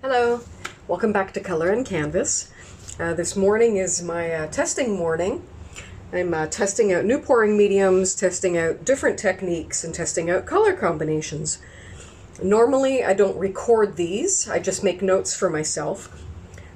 Hello, welcome back to Color and Canvas. This morning is my testing morning. I'm testing out new pouring mediums, testing out different techniques, and testing out color combinations. Normally I don't record these, I just make notes for myself.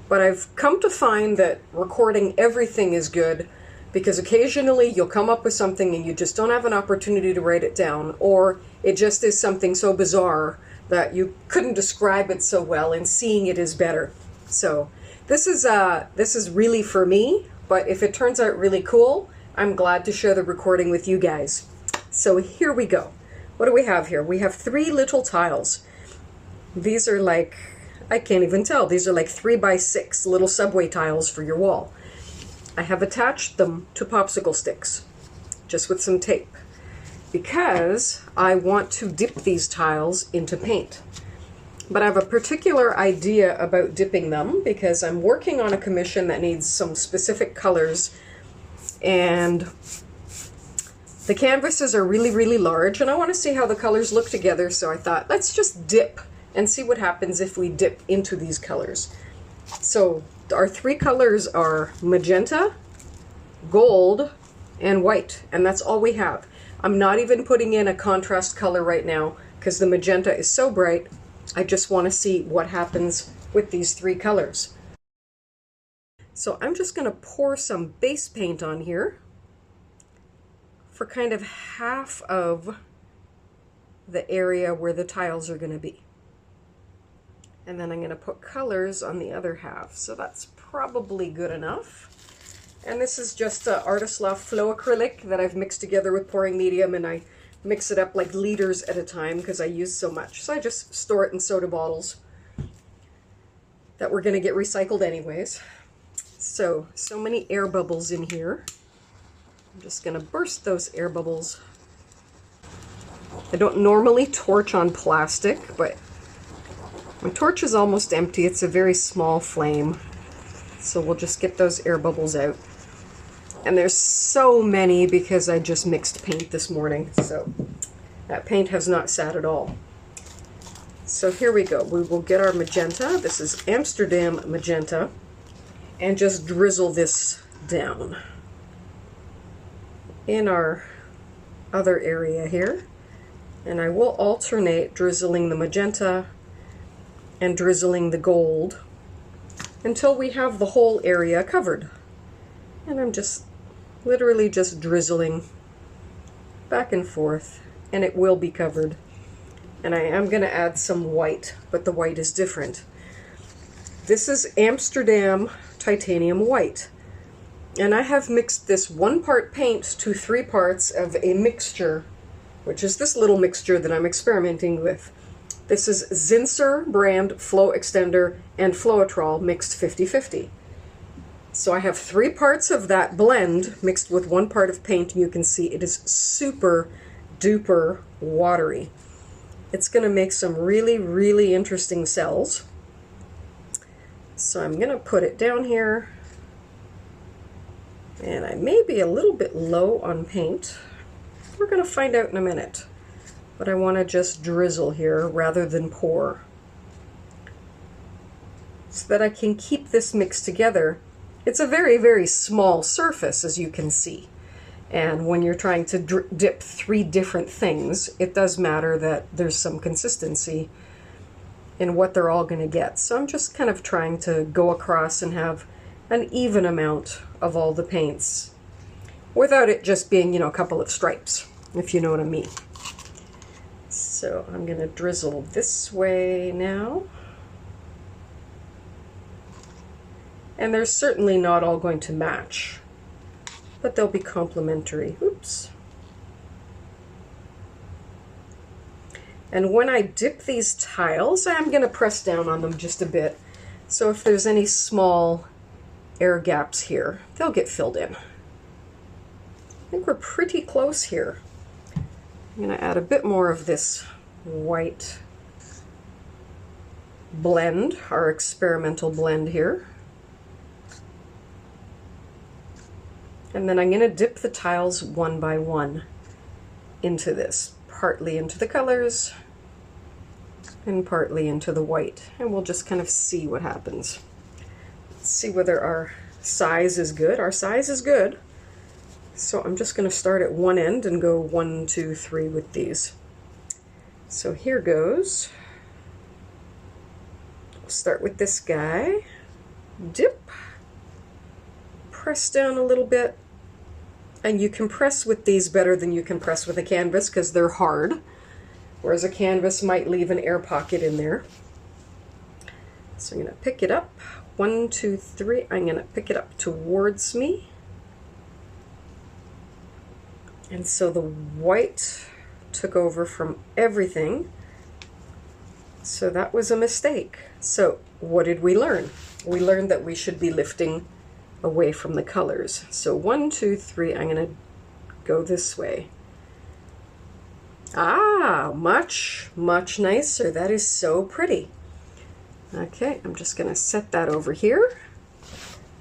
But I've come to find that recording everything is good because occasionally you'll come up with something and you just don't have an opportunity to write it down, or it just is something so bizarre that you couldn't describe it so well, and seeing it is better. So this is really for me, but if it turns out really cool, I'm glad to share the recording with you guys. So here we go. What do we have here? We have 3 little tiles. These are like, I can't even tell, these are like 3x6 little subway tiles for your wall. I have attached them to popsicle sticks, just with some tape, because I want to dip these tiles into paint. But I have a particular idea about dipping them because I'm working on a commission that needs some specific colors, and the canvases are really, really large, and I want to see how the colors look together, so I thought, let's just dip and see what happens if we dip into these colors. So our 3 colors are magenta, gold, and white, and that's all we have. I'm not even putting in a contrast color right now because the magenta is so bright. I just want to see what happens with these 3 colors. So I'm just going to pour some base paint on here for kind of half of the area where the tiles are going to be. And then I'm going to put colors on the other half. So that's probably good enough. And this is just Artist Loft Flow Acrylic that I've mixed together with pouring medium, and I mix it up like liters at a time because I use so much. So I just store it in soda bottles that we're going to get recycled anyways. So many air bubbles in here. I'm just going to burst those air bubbles. I don't normally torch on plastic, but my torch is almost empty. It's a very small flame. So we'll just get those air bubbles out. And there's so many because I just mixed paint this morning. So that paint has not sat at all. So here we go. We will get our magenta. This is Amsterdam magenta. And just drizzle this down in our other area here. And I will alternate drizzling the magenta and drizzling the gold until we have the whole area covered. And I'm just literally just drizzling back and forth, and it will be covered. And I am going to add some white, but the white is different. This is Amsterdam titanium white, and I have mixed this 1 part paint to 3 parts of a mixture, which is this little mixture that I'm experimenting with. This is Zinsser brand Flow Extender and Floetrol mixed 50-50. So I have 3 parts of that blend mixed with 1 part of paint. You can see it is super duper watery. It's going to make some really, really interesting cells. So I'm going to put it down here. And I may be a little bit low on paint. We're going to find out in a minute. But I want to just drizzle here rather than pour, so that I can keep this mixed together. It's a very, very small surface, as you can see. And when you're trying to dip 3 different things, it does matter that there's some consistency in what they're all going to get. So I'm just kind of trying to go across and have an even amount of all the paints without it just being, a couple of stripes, if you know what I mean. So I'm going to drizzle this way now. And they're certainly not all going to match, but they'll be complementary. Oops. And when I dip these tiles, I'm going to press down on them just a bit. So if there's any small air gaps here, they'll get filled in. I think we're pretty close here. I'm going to add a bit more of this white blend, our experimental blend here. And then I'm going to dip the tiles 1 by 1 into this, partly into the colors and partly into the white. And we'll just kind of see what happens. Let's see whether our size is good. Our size is good. So I'm just going to start at one end and go 1, 2, 3 with these. So here goes. We'll start with this guy. Dip. Press down a little bit. And you can press with these better than you can press with a canvas because they're hard. Whereas a canvas might leave an air pocket in there. So I'm going to pick it up. 1, 2, 3. I'm going to pick it up towards me. And so the white took over from everything. So that was a mistake. So what did we learn? We learned that we should be lifting away from the colors. So 1, 2, 3, I'm going to go this way. Ah, much, much nicer. That is so pretty. Okay, I'm just going to set that over here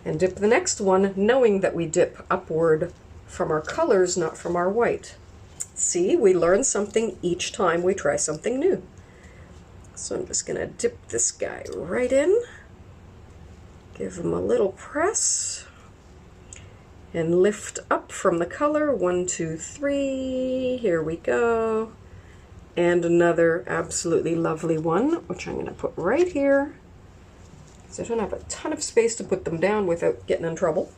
and dip the next one, knowing that we dip upward from our colors, not from our white. See, we learn something each time we try something new. So I'm just going to dip this guy right in, give him a little press, and lift up from the color. 1, 2, 3, here we go. And another absolutely lovely one, which I'm going to put right here, because I don't have a ton of space to put them down without getting in trouble.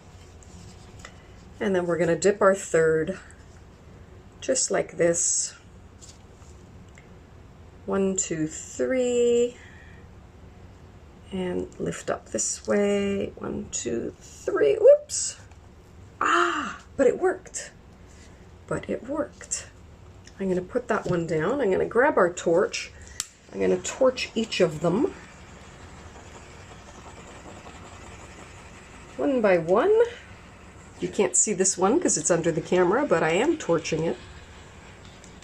And then we're going to dip our third, just like this. 1, 2, 3, and lift up this way. 1, 2, 3, whoops. Ah, but it worked. But it worked. I'm going to put that one down. I'm going to grab our torch. I'm going to torch each of them. One by one. You can't see this one because it's under the camera, but I am torching it.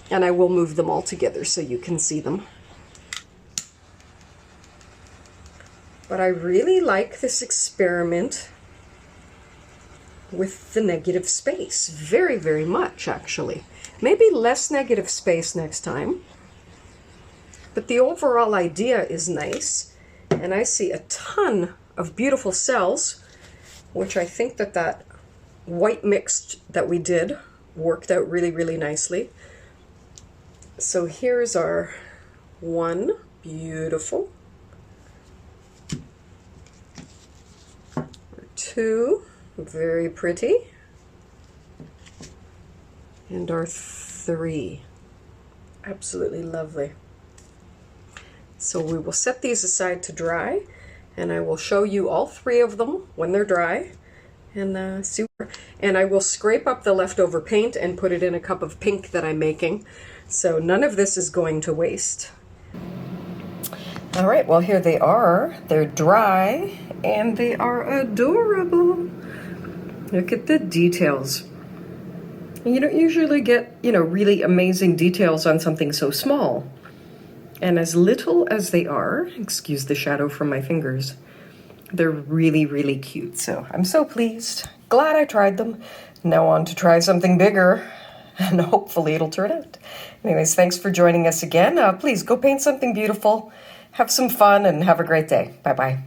And I will move them all together so you can see them. But I really like this experiment with the negative space. Very, very much, actually. Maybe less negative space next time. But the overall idea is nice. And I see a ton of beautiful cells, which I think that white mix that we did worked out really, really nicely. So here's our one, beautiful. Our two, very pretty. And our three, absolutely lovely. So we will set these aside to dry, and I will show you all three of them when they're dry. And see, and I will scrape up the leftover paint and put it in a cup of pink that I'm making. So none of this is going to waste. All right, well, here they are. They're dry and they are adorable. Look at the details. You don't usually get, really amazing details on something so small. And as little as they are, excuse the shadow from my fingers, they're really, really cute. So I'm so pleased. Glad I tried them. Now on to try something bigger, and hopefully it'll turn out. Anyways, thanks for joining us again. Please go paint something beautiful, have some fun, and have a great day. Bye-bye.